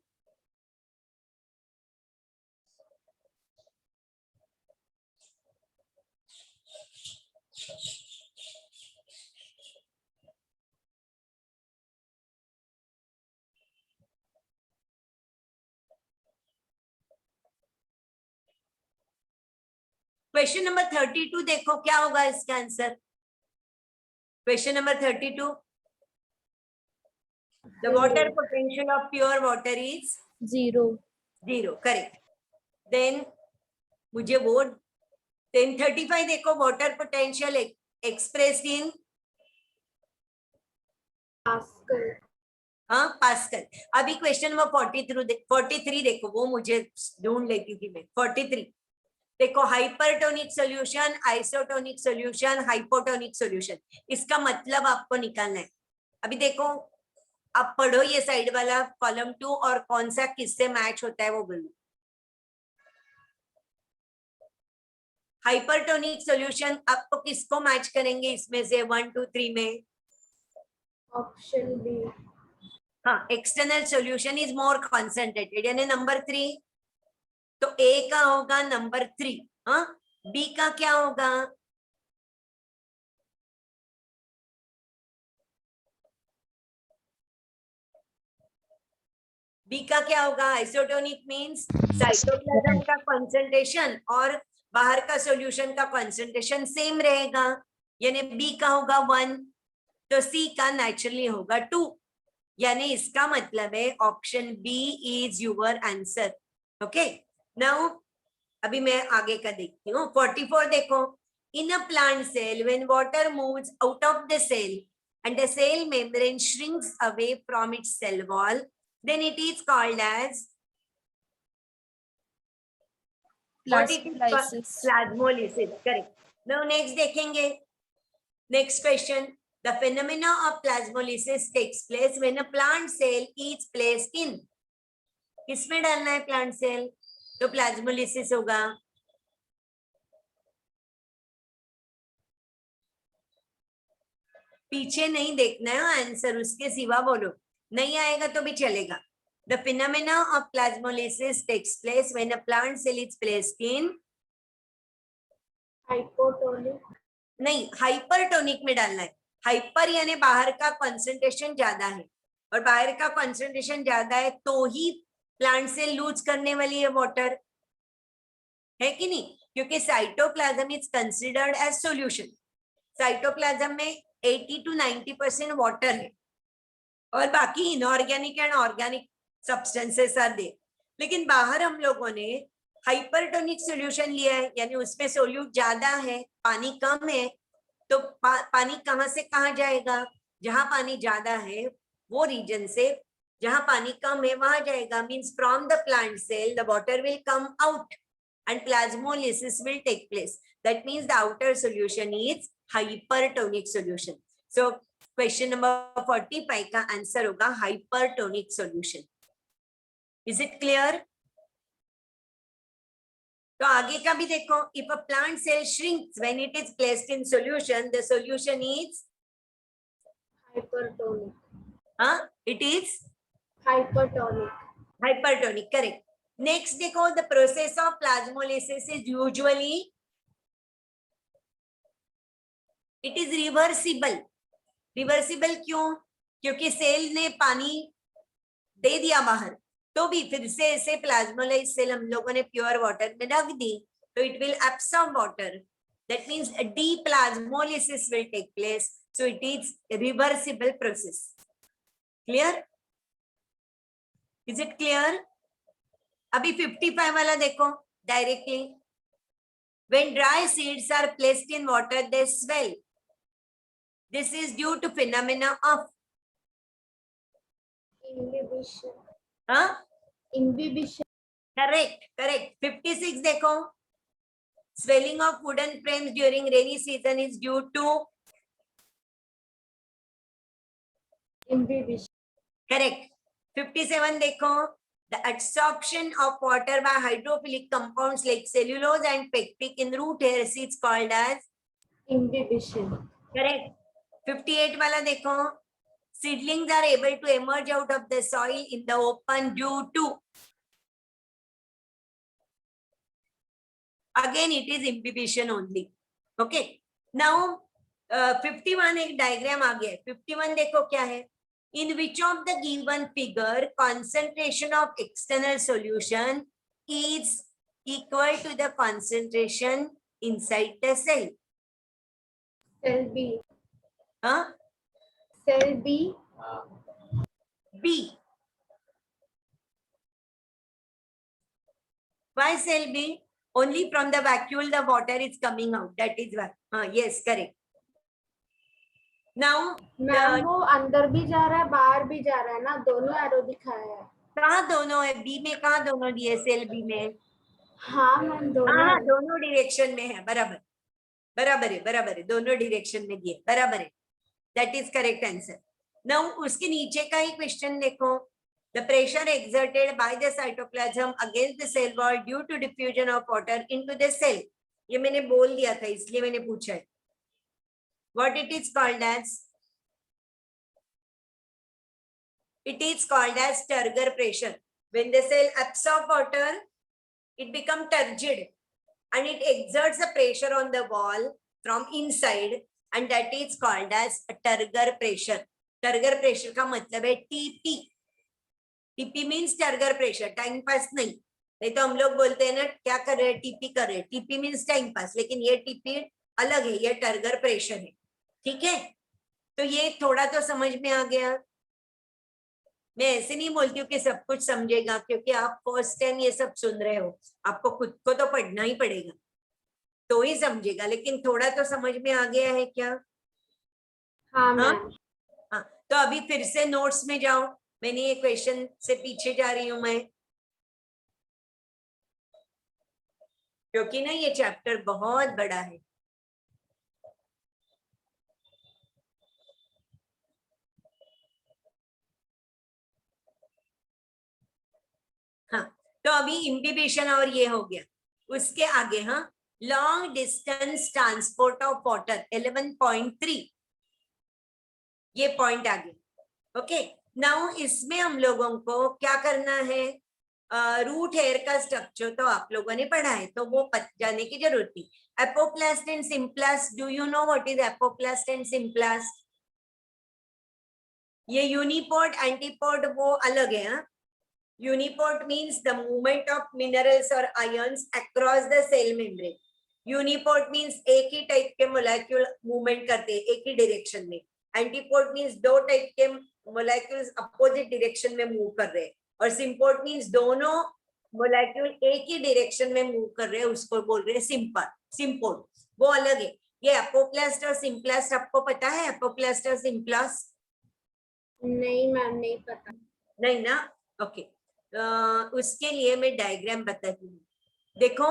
क्वेश्चन नंबर 32 देखो, क्या होगा इसका answer? Question number 32, the water potential of pure water is 0. 0. Correct. Then मुझे वो 1035 देखो, water potential expressed in Pascal. हाँ, पास्कल. अभी क्वेश्चन नंबर 43 देखो, वो मुझे ढूंढ लेती थी मैं. 43 देखो, hypertonic solution, isotonic solution, hypotonic solution, इसका मतलब आपको निकालना है. अभी देखो, आप पढ़ो ये साइड वाला कॉलम 2 और कौन सा किससे मैच होता है वो बोलो. हाइपरटोनिक सॉल्यूशन आपको किसको मैच करेंगे इसमें से 1, 2, 3 में? Option B. हाँ, external solution is more concentrated, यानी नंबर 3. तो ए का होगा नंबर 3. हाँ, बी का क्या होगा? बी का क्या होगा? आइसोटोनिक मींस साइटोप्लाज्म का कंसंट्रेशन और बाहर का सॉल्यूशन का कंसंट्रेशन सेम रहेगा, यानी बी का होगा 1. तो सी का नेचुरली होगा 2, यानी इसका मतलब है option B is your answer. Okay, now अभी मैं आगे का देखती हूँ. 44 देखो, in a plant cell when water moves out of the cell and the cell membrane shrinks away from its cell wall, then it is called as Plasmolysis. plasmolysis. Correct. Now next देखेंगे. Next question. The phenomena of plasmolysis takes place when a plant cell is placed in. किसमें डालना है plant cell? तो plasmolysis होगा. पीछे नहीं देखना है आंसर, उसके सिवा बोलो, नहीं आएगा तो भी चलेगा. The phenomena of plasmolysis takes place when a plant cell is placed in Hypotonic. नहीं, हाइपरटोनिक में डालना है। हाइपर यानी बाहर का कंसंट्रेशन ज्यादा है, और बाहर का कंसंट्रेशन ज्यादा है तो ही प्लांट से लूज करने वाली है वाटर, है कि नहीं? क्योंकि cytoplasm is considered as solution. Cytoplasm में 80 to 90% वाटर है, और बाकी inorganic and organic substances are there. लेकिन बाहर हम लोगों ने हाइपरटोनिक सॉल्यूशन लिया है, यानी उसमें सोल्यूट ज्यादा है, पानी कम है, तो पानी कहाँ से कहाँ जाएगा? जहां पानी ज्यादा है वो रीजन से, जहां पानी कम है वहां जाएगा। Means from the plant cell the water will come out and plasmolysis will take place. That means the outer solution is hypertonic solution. So question number 45 का आंसर होगा hypertonic solution. Is it clear? तो आगे का भी देखो, if a plant cell shrinks when it is placed in solution, the solution is Hypertonic. it is Hypertonic. hypertonic, correct. Next देखो, the process of plasmolysis is usually it is reversible. Reversible क्यों? क्योंकि cell ने पानी दे दिया बाहर, तो भी फिर से ऐसे प्लाज्मोलाइज सेल हम लोगों ने प्योर वाटर में रख दी, तो it will absorb water. That means deplasmolysis will take place, so it is reversible process. Clear? Is it clear? अभी 55 वाला देखो directly. When dry seeds are placed in water, they swell. This is due to phenomena of Inhibition. Inhibition. Correct. 56 देखो, swelling of wooden frames during rainy season is due to Inhibition. correct. 57 देखो, the absorption of water by hydrophilic compounds like cellulose and pectic in root hairs is called as Inhibition. correct. 58 वाला देखो, seedlings are able to emerge out of the soil in the open due to, again it is imbibition only. Okay, now 51 एक diagram आ गया है। 51 देखो क्या है, in which of the given figure concentration of external solution is equal to the concentration inside the cell? Cell B. Huh? Cell B. B. Why cell B? Only from the vacuole the water is coming out, that is why. Yes, correct. Now ma'am वो अंदर भी जा रहा है बाहर भी जा रहा है ना, दोनों एरो दिखाया है। कहाँ दोनों है? बी में कहाँ दोनों दिए? सेल बी में हाँ मैम दोनों। हाँ, दोनों डायरेक्शन में है, बराबर है, दोनों डायरेक्शन में दिए, बराबर है। That is correct answer. Now उसके नीचे का ही क्वेश्चन देखो, the pressure exerted by the cytoplasm against the cell wall due to diffusion of water into the cell. ये मैंने बोल दिया था, इसलिए मैंने पूछा है। What it is called as? It is called as turgor pressure. When the cell absorbs water, it becomes turgid and it exerts a pressure on the wall from inside, and that is called as a turgor pressure. Turgor pressure का मतलब है TP. TP means turgor pressure, time pass नहीं तो हम लोग बोलते हैं ना क्या कर रहे हैं, टीपी कर रहे हैं। टीपी मीन्स टाइम पास, लेकिन ये टीपी अलग है, ये टर्गर प्रेशर है। ठीक है, तो ये थोड़ा तो समझ में आ गया। मैं ऐसे नहीं बोलती हूँ कि सब कुछ समझेगा, क्योंकि आप फर्स्ट टाइम ये सब सुन रहे हो, आपको खुद को तो पढ़ना ही पड़ेगा तो ही समझेगा, लेकिन थोड़ा तो समझ में आ गया है क्या? हाँ मैम। हाँ, तो अभी फिर से नोट्स में जाओ। मैंने ये क्वेश्चन से पीछे जा रही हूँ मैं, क्योंकि ना ये चैप्टर बहुत बड़ा है। हाँ, तो अभी इम्बिबिशन और ये हो गया। उसके आगे हाँ, long distance transport of water 11.3, ये पॉइंट आ गया। ओके, नाउ इसमें हम लोगों को क्या करना है, रूट हेयर का स्ट्रक्चर तो आप लोगों ने पढ़ा है, तो वो जाने की जरूरत नहीं। Apoplast and symplast, do you know what is apoplast and symplast? ये यूनिपोड एंटीपोड वो अलग है। हाँ, uniport means the movement of minerals और ions across the cell membrane. Uniport means एक ही टाइप के मोलेक्यूल मूवमेंट करते हैं एक ही डायरेक्शन में। एंटीपोड मीन्स दो टाइप के मोलेक्यूल्स अपोजिट डायरेक्शन में मूव कर रहे हैं। और सिम्पोड मीन्स दोनों मोलेक्यूल एक ही डायरेक्शन में मूव कर रहे हैं, उसको बोल रहे हैं सिम्पोड, वो अलग है। ये एपोप्लास्ट और सिम्प्लास्ट आपको पता है? एपोप्लास्ट और सिम्प्लास्ट नहीं मैम, नहीं पता। नहीं ना, ओके। उसके लिए मैं डायग्राम बताती हूँ। देखो,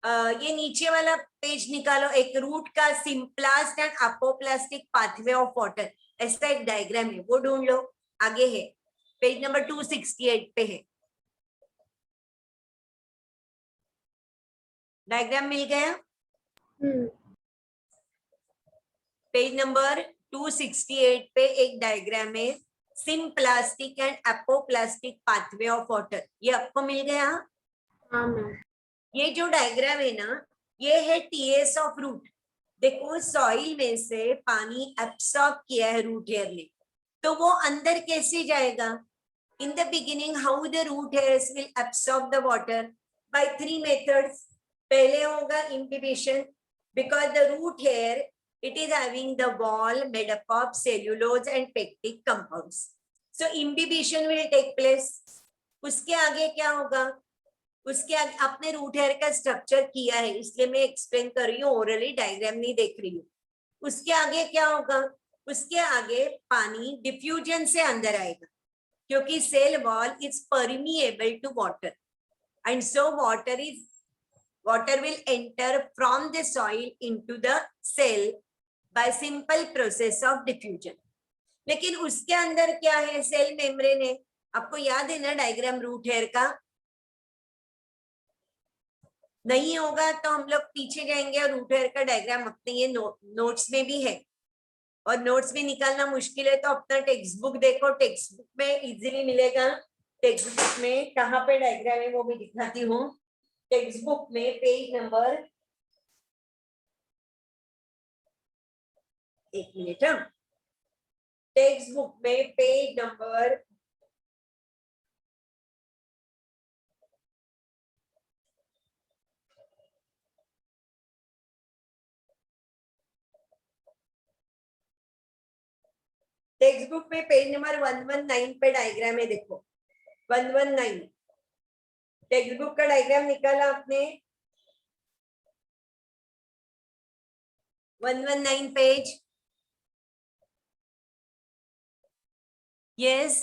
ये नीचे वाला पेज निकालो, एक रूट का symplast and apoplastic pathway of water, ऐसा एक डायग्राम है, वो ढूंढ लो। आगे है, पेज नंबर 268 पे है। डायग्राम मिल गया? पेज नंबर 268 पे एक डायग्राम है, symplastic and apoplastic pathway of water, ये आपको मिल गया? हाँ मैम। ये जो डायग्राम है ना, ये है टीएस ऑफ रूट। देखो, सॉइल में से पानी एब्सॉर्ब किया है रूट हेयर ने, तो वो अंदर कैसे जाएगा? In the beginning how the root hairs will absorb the water? By 3 methods. पहले होगा imbibition, because the root hair it is having the wall made up of cellulose and pectic compounds, so imbibition will take place. उसके आगे क्या होगा? उसके आगे आपने root hair का स्ट्रक्चर किया है, इसलिए मैं एक्सप्लेन कर रही हूँ, ओरली डायग्राम नहीं देख रही हूँ। उसके आगे क्या होगा? उसके आगे पानी डिफ्यूजन से अंदर आएगा, क्योंकि cell wall is permeable to water, and so water will enter from the soil into the cell by simple process of diffusion. लेकिन उसके अंदर क्या है? सेल मेम्ब्रेन है। आपको याद है ना डायग्राम रूट हेयर का? नहीं होगा तो हम लोग पीछे जाएंगे और रूट हेयर का डायग्राम अपने ये नोट्स में भी है, और नोट्स में निकालना मुश्किल है तो अपना टेक्स्ट बुक देखो, टेक्स्ट बुक में इजीली मिलेगा। टेक्स्ट बुक में कहाँ पे डायग्राम है वो भी दिखाती हूँ। टेक्स्ट बुक में पेज नंबर, एक मिनट, टेक्स्ट बुक में पेज नंबर 119 पे डायग्राम है। देखो 119 टेक्स्ट बुक का डायग्राम निकाला आपने? 119 पेज, यस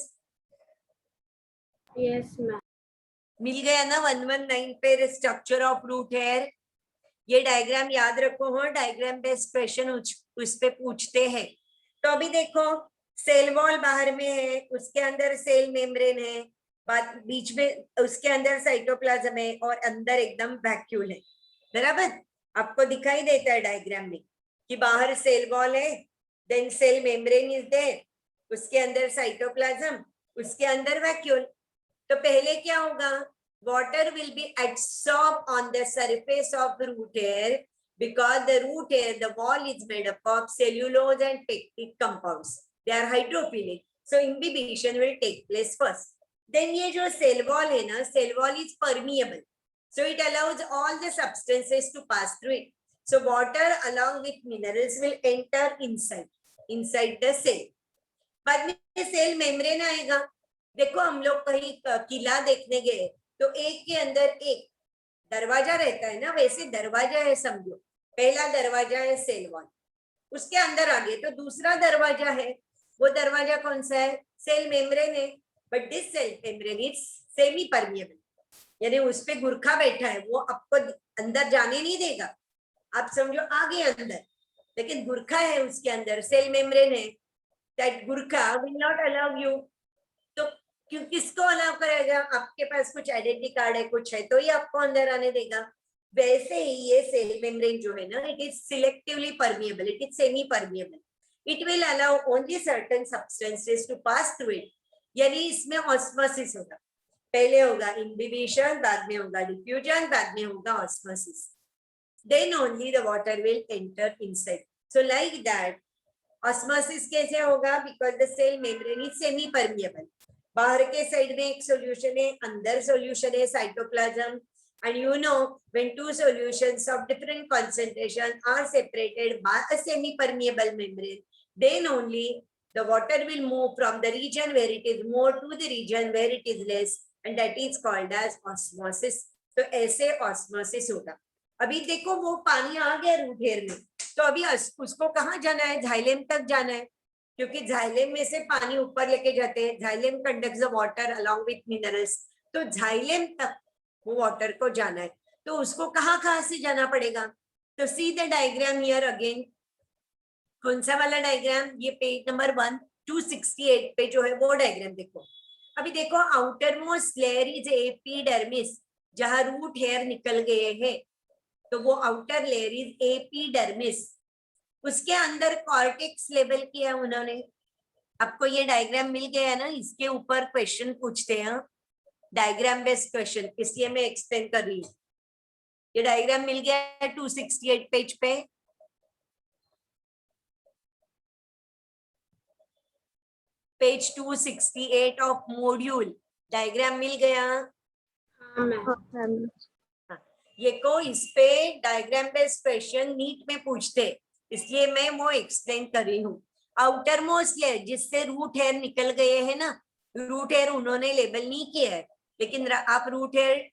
यस मैम। मिल गया ना? 119 पे स्ट्रक्चर ऑफ रूट हेयर। ये डायग्राम याद रखो, हाँ, डायग्राम बेस्ड क्वेश्चन उस पे पूछते हैं। तो अभी देखो, सेल वॉल बाहर में है, उसके अंदर सेल मेम्ब्रेन है, बीच में उसके अंदर साइटोप्लाज्म है, और अंदर एकदम वैक्यूल है। बराबर आपको दिखाई देता है डायग्राम में कि बाहर सेल वॉल है, then cell membrane is there, उसके अंदर साइटोप्लाज्म, उसके अंदर वैक्यूल। तो पहले क्या होगा? Water will be adsorbed on the surface of the root hair, because the root hair, the wall is made up of cellulose and pectic compounds. They are hydrophilic, so imbibition will take place first. Then ये जो cell wall है ना, cell wall is permeable, so it allows all the substances to pass through it. So water along with minerals will enter inside the cell. बाद में cell membrane आएगा। देखो, हम लोग कहीं किला देखने गए तो एक के अंदर एक दरवाजा रहता है ना, वैसे दरवाजा है समझो। पहला दरवाजा है सेल वॉल, उसके अंदर आगे तो दूसरा दरवाजा है। वो दरवाजा कौन सा है? सेल मेम्ब्रेन है। But this cell membrane is semi permeable, यानी उस पे गुरखा बैठा है, वो आपको अंदर जाने नहीं देगा। आप समझो आगे अंदर, लेकिन गुरखा है उसके अंदर, सेल मेम्ब्रेन है। That Gurkha will not allow you. तो क्यों किसको अलाउ करेगा? आपके पास कुछ आइडेंटिटी कार्ड है, कुछ है, तो ही आपको अंदर आने देगा। वैसे ही ये सेल मेम्ब्रेन जो है ना, it is selectively permeable, it is semi permeable, it will allow only certain substances to pass through it, यानी इसमें ऑस्मोसिस होगा। पहले होगा इम्बिबिशन, बाद में होगा डिफ्यूजन, बाद में होगा osmosis. Then only the water will enter inside. So like that, osmosis कैसे होगा? Because the cell membrane is semi permeable. बाहर के साइड में एक solution है, अंदर solution है cytoplasm. And you know, when two solutions of different concentration are separated by a semi permeable membrane, then only the water will move from the region where it is more to the region where it is less, and that is called as osmosis. तो ऐसे osmosis होगा. अभी देखो वो पानी आ गया root hair में, तो अभी उसको कहाँ जाना है? जाइलेम तक जाना है, क्योंकि जाइलेम में से पानी ऊपर लेके जाते हैं. Xylem conducts the water along with minerals. तो जाइलेम तक वो वाटर को जाना है, तो उसको कहाँ से जाना पड़ेगा? तो see the diagram here again. कौन सा वाला डायग्राम? ये पेज नंबर 268 पे जो है वो डायग्राम देखो. अभी देखो outer most layer is epidermis, जहां रूट हेयर निकल गए हैं, तो वो आउटर लेयर इज एपिडर्मिस. उसके अंदर कॉर्टेक्स लेबल किया उन्होंने. आपको ये डायग्राम मिल गया ना, इसके ऊपर क्वेश्चन पूछते हैं, डायग्राम बेस्ड क्वेश्चन, इसलिए मैं एक्सप्लेन कर रही हूँ. ये डायग्राम मिल गया है 268 पेज पे. पेज 268 ऑफ मॉड्यूल डायग्राम मिल गया. हाँ मैम. ये को इस पे डायग्राम बेस्ड क्वेश्चन नीट में पूछते, इसलिए मैं वो एक्सप्लेन कर रही हूँ. आउटर मोस्ट लेयर जिससे रूट हेयर निकल गए हैं ना, रूट हेयर उन्होंने लेबल नहीं किया है, लेकिन आप रूट हेयर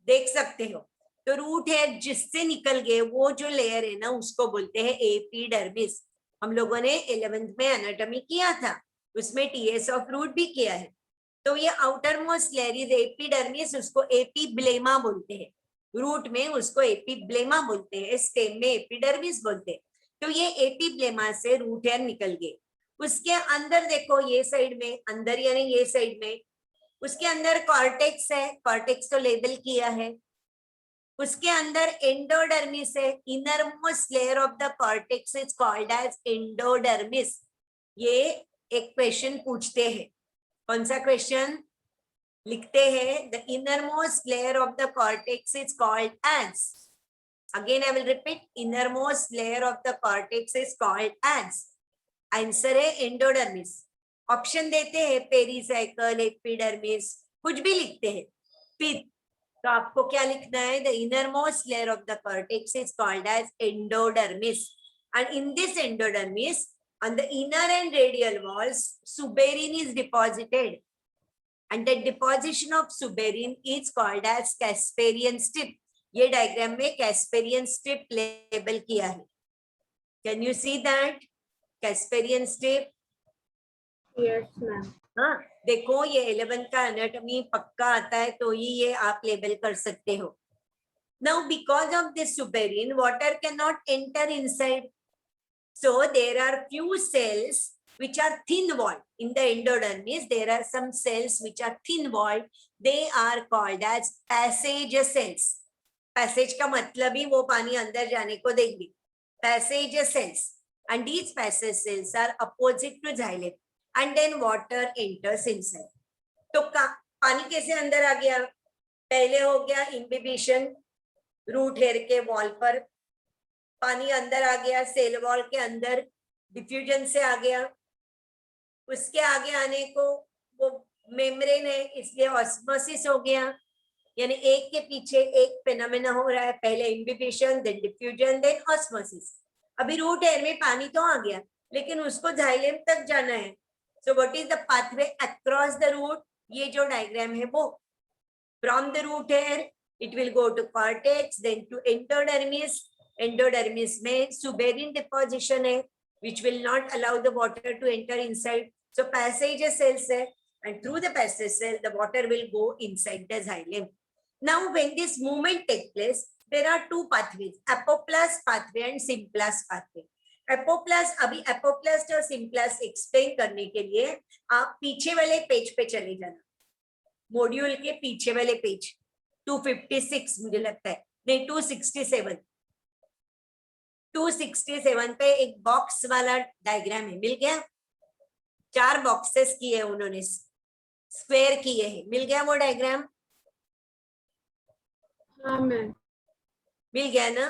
देख सकते हो. तो रूट हेयर जिससे निकल गए वो जो लेयर है ना, उसको बोलते हैं एपिडर्मिस. हम लोगों ने 11th में एनाटॉमी किया था, उसमें टीएस ऑफ रूट भी किया है. तो ये outer most layer is epidermis, उसको एपिब्लेमा बोलते हैं. रूट में उसको एपिब्लेमा बोलते हैं, स्टेम में एपिडर्मिस बोलते हैं. तो ये एपिब्लेमा से रूट हेयर निकल गए. उसके अंदर देखो ये साइड में, अंदर यानी ये साइड में, उसके अंदर कॉर्टेक्स है. कॉर्टेक्स तो लेबल किया है. उसके अंदर एंडोडर्मिस है. Innermost layer of the cortex is called as endodermis. ये एक क्वेश्चन पूछते हैं. कौन सा क्वेश्चन लिखते हैं? The innermost layer of the cortex is called as, again I will repeat, innermost layer of the cortex is called as. Answer है endodermis. Option देते हैं पेरिसाइकल, एपिडर्मिस, कुछ भी लिखते हैं. फिर तो आपको क्या लिखना है? The innermost layer of the cortex is called as endodermis. And in this endodermis, on the inner and radial walls, suberin is deposited, and the deposition of suberin is called as Casparian strip. ये diagram में Casparian strip label किया है. Can you see that Casparian strip? Yes ma'am. हाँ, देखो ये 11th का anatomy पक्का आता है, तो ये आप लेबल कर सकते हो. Now because of this suberin, water cannot enter inside. So there are few cells which are thin walled. In the endodermis, there are some cells which are thin walled. They are called as passage cells. Passage का मतलब ही वो पानी अंदर जाने को देंगे. Passage cells. And these passage cells are opposite to xylem. And then water enters inside. तो पानी कैसे अंदर आ गया? पहले हो गया imbibition, रूट हेयर के वॉल पर पानी अंदर आ गया, सेल वॉल के अंदर डिफ्यूजन से आ गया. उसके आगे आने को वो मेम्ब्रेन है, इसलिए ऑस्मोसिस हो गया. यानी एक के पीछे एक फेनोमेना हो रहा है. पहले imbibition, then diffusion, then osmosis. अभी रूट हेयर में पानी तो आ गया, लेकिन उसको जाइलेम तक जाना है. So what is the pathway across the root? ये जो डायग्राम है वो from the root hair it will go to cortex, then to endodermis. Endodermis में सुबेरिन डिपोजिशन है, which will not allow the water to enter inside. So passage cells है, and through the passage cell, the water will go inside the xylem. Now, when this movement takes place, there are two pathways: apoplast pathway and symplast pathway. Apoplast, अभी apoplast और symplast explain करने के लिए आप पीछे वाले page पे चले जाना. मॉड्यूल के पीछे वाले पेज 256 मुझे लगता है, नहीं 267. 267 पे एक बॉक्स वाला डायग्राम है, मिल गया. 4 बॉक्सेस किए उन्होंने स्क्वायर किए हैं। मिल गया वो डायग्राम? हाँ मैम। मिल गया ना?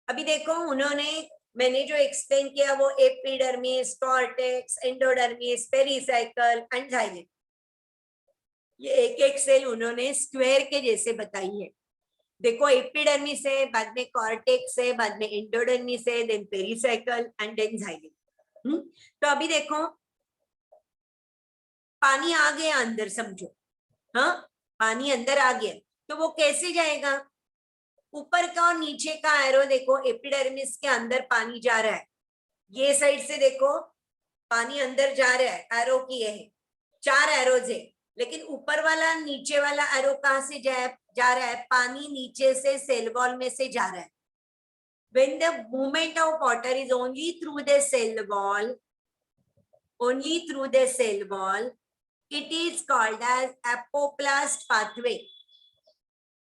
अभी देखो उन्होंने, मैंने जो एक्सप्लेन किया वो epidermis, cortex, endodermis, pericycle and xylem, ये एक एक सेल उन्होंने स्क्वायर के जैसे बताई है। देखो एपिडर्मिस है, बाद में कॉर्टेक्स है, बाद में एंडोडर्मिस है, then pericycle and then xylem. तो अभी देखो पानी आ गया अंदर, समझो, हाँ पानी अंदर आ गया, तो वो कैसे जाएगा? ऊपर का और नीचे का एरो देखो, एपिडर्मिस के अंदर पानी जा रहा है, ये साइड से देखो पानी अंदर जा रहा है, एरो किए हैं, 4 एरोज है, लेकिन ऊपर वाला नीचे वाला एरो कहां से जा रहा है? पानी नीचे से सेल वॉल में से जा रहा है। When the movement of water is only through the cell wall, it is called as apoplast pathway.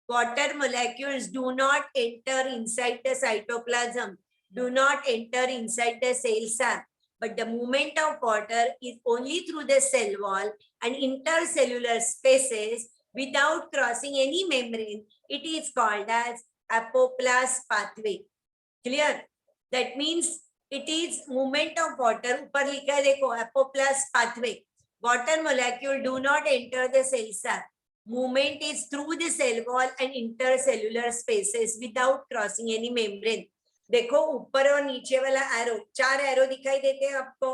Water molecules do not enter inside the cytoplasm, do not enter inside the cell sap, but the movement of water is only through the cell wall and intercellular spaces without crossing any membrane. It is called as apoplast pathway. Clear? That means it is movement of water. ऊपर लिखा है देखो, apoplast pathway. Water molecule do not enter the cell sap. Movement is through the cell wall and intercellular spaces without crossing any membrane. देखो ऊपर और नीचे वाला arrow, 4 arrow दिखाई देते हैं आपको?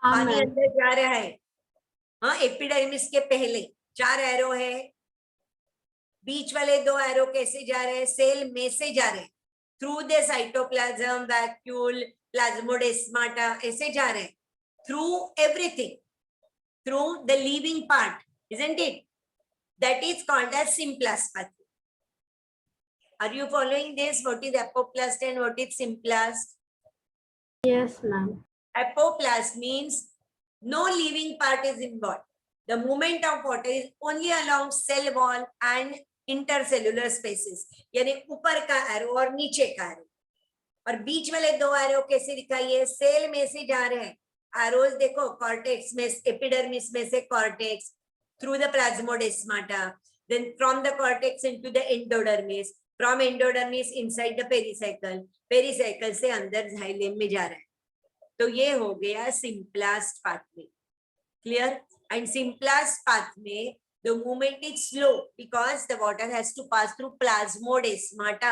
हाँ पानी मैम। अंदर जा रहा है, हाँ एपिडर्मिस के पहले 4 एरो है, बीच वाले 2 एरो कैसे जा रहे हैं? सेल में से जा रहे हैं, through the cytoplasm, vacuole, plasmodesmata, ऐसे जा रहे हैं, through everything, through the living part, isn't it? That is called as symplast pathway. Are you following this? What is apoplast and what is symplast? Yes ma'am. Apoplast means no living part is involved. The movement of water is only along cell wall and intercellular spaces. यानी ऊपर का arrow और नीचे का arrow, और बीच वाले 2 arrow कैसे दिखाइए? सेल में से जा रहे हैं। एरोज देखो, कॉर्टेक्स में, एपिडर्मिस में से cortex, through the plasmodesmata, then from the cortex into the endodermis, from endodermis inside the pericycle, pericycle से अंदर जाइलम में जा रहा है। तो ये हो गया symplast pathway. Clear? And symplast pathway, the movement is slow because the water has to pass through plasmodesmata.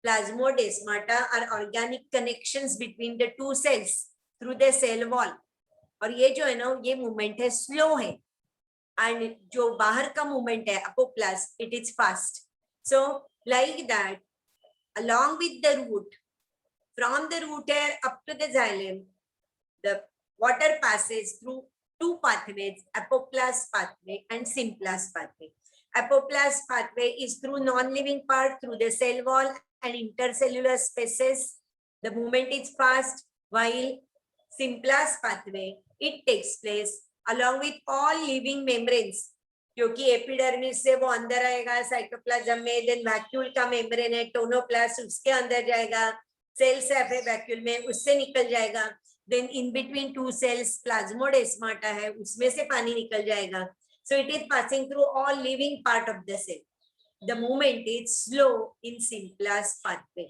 Plasmodesmata are organic connections between the 2 cells through the cell wall. और ये जो है ना, ये मूवमेंट है, स्लो है, and जो बाहर का मूवमेंट है apoplast, it is fast. So like that, along with the root, from the root hair up to the xylem, the water passes through 2 pathways, apoplast pathway and symplast pathway. Apoplast pathway is through non-living part, through the cell wall and intercellular spaces. The movement is fast, while symplast pathway, it takes place along with all living membranes. क्योंकि epidermis से वो अंदर आएगा cytoplasm में, then vacuole का membrane है tonoplast, उसके अंदर जाएगा, सेल सैप है वैक्यूल में, उससे निकल जाएगा, then in between 2 cells plasmodesmata है, उसमें से पानी निकल जाएगा. So it is passing through all living part of the cell. The movement is slow in symplast pathway.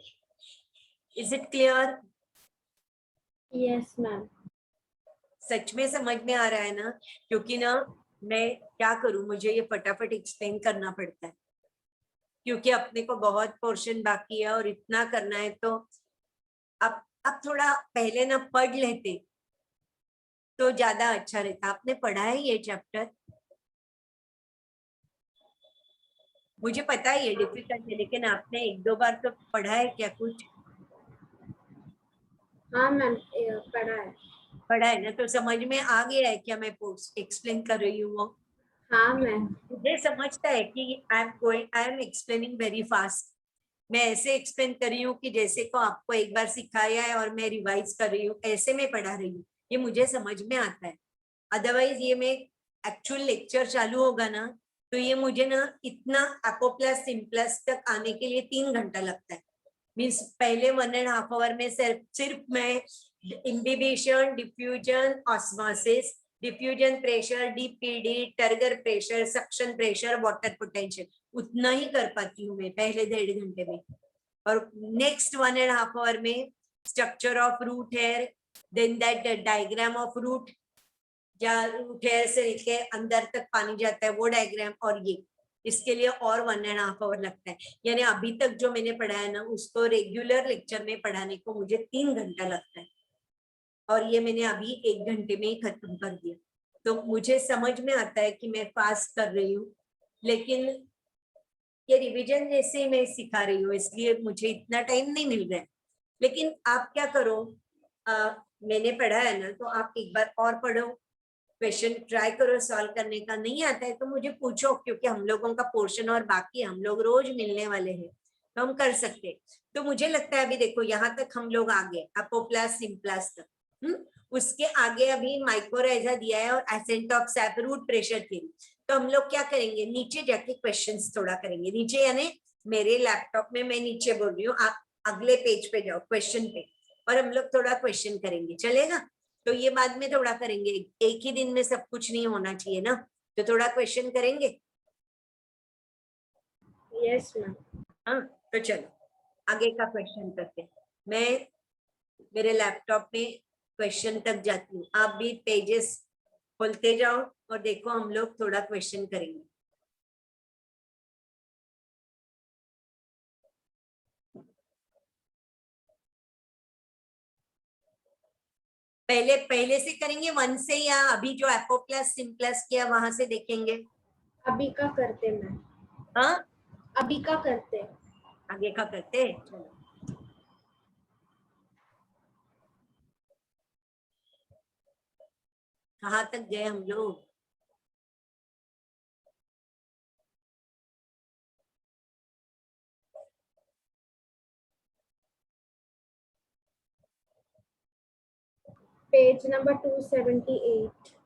Is it clear? Yes ma'am. सच में समझ में आ रहा है ना? क्योंकि ना मैं क्या करूं, मुझे ये फटाफट एक्सप्लेन करना पड़ता है क्योंकि अपने को बहुत पोर्शन बाकी है और इतना करना है. तो अब थोड़ा पहले ना पढ़ लेते तो ज्यादा अच्छा रहता. आपने पढ़ा है ये चैप्टर? मुझे पता है ये डिफिकल्ट है, लेकिन आपने 1-2 बार तो पढ़ा है क्या कुछ? हाँ मैम, पढ़ा है ना? तो समझ में आ गया है क्या मैं एक्सप्लेन कर रही हूँ वो? हाँ मैम. मुझे समझता है कि I am explaining very fast. मैं ऐसे एक्सप्लेन कर रही हूँ कि जैसे को आपको एक बार सिखाया है और मैं रिवाइज कर रही हूँ, ऐसे में पढ़ा रही हूँ, ये मुझे समझ में आता है. अदरवाइज ये में एक्चुअल लेक्चर चालू होगा ना, तो ये मुझे ना इतना एपोप्लस सिंप्लस तक आने के लिए 3 घंटा लगता है. मीन्स पहले 1.5 आवर में सिर्फ मैं imbibition, diffusion, osmosis, diffusion pressure, DPD, Turger pressure, suction pressure, water potential. उतना ही कर पाती हूँ मैं पहले 1.5 घंटे में. और next 1.5 hour में structure of root hair, then that diagram of root, या रूट हेयर से लेके अंदर तक पानी जाता है वो डायग्राम, और ये इसके लिए और 1.5 hour लगता है. यानी अभी तक जो मैंने पढ़ाया ना उसको रेगुलर लेक्चर में पढ़ाने को मुझे 3 घंटा लगता है, और ये मैंने अभी 1 घंटे में ही खत्म कर दिया. तो मुझे समझ में आता है कि मैं फास्ट कर रही हूँ, लेकिन ये रिवीजन जैसे मैं सिखा रही हूँ इसलिए मुझे इतना टाइम नहीं मिल रहा है. लेकिन आप क्या करो, मैंने पढ़ा है ना, तो आप एक बार और पढ़ो, क्वेश्चन ट्राई करो सॉल्व करने का. नहीं आता है तो मुझे पूछो, क्योंकि हम लोगों का पोर्शन और बाकी हम लोग रोज मिलने वाले हैं तो हम कर सकते हैं. तो मुझे लगता है अभी देखो यहाँ तक हम लोग आ गए अपोप्लास्ट सिम्प्लास्ट तक. उसके आगे अभी माइक्रोराइजा दिया है और ascent of sap, root pressure theory. तो हम लोग क्या करेंगे, नीचे जाके क्वेश्चंस थोड़ा करेंगे. नीचे यानी मेरे लैपटॉप में मैं नीचे बोल रही हूँ, आप अगले पेज पे जाओ क्वेश्चन पे, और हम लोग थोड़ा क्वेश्चन करेंगे. चलेगा? तो ये बाद में थोड़ा करेंगे, एक ही दिन में सब कुछ नहीं होना चाहिए ना, तो थोड़ा क्वेश्चन करेंगे. Yes ma'am. हाँ, तो चलो आगे का क्वेश्चन करते हैं. मैं मेरे लैपटॉप में क्वेश्चन तक जाती हूँ, आप भी पेजेस खोलते जाओ और देखो हम लोग थोड़ा क्वेश्चन करेंगे. पहले से करेंगे 1 से, या अभी जो एपोप्लस सिम्प्लस किया वहां से देखेंगे? अभी का करते मैम. हाँ, अभी का करते. आगे का करते हैं. चलो कहाँ तक गए हम लोग? Page number 278.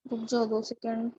रुक जाओ 2 सेकंड.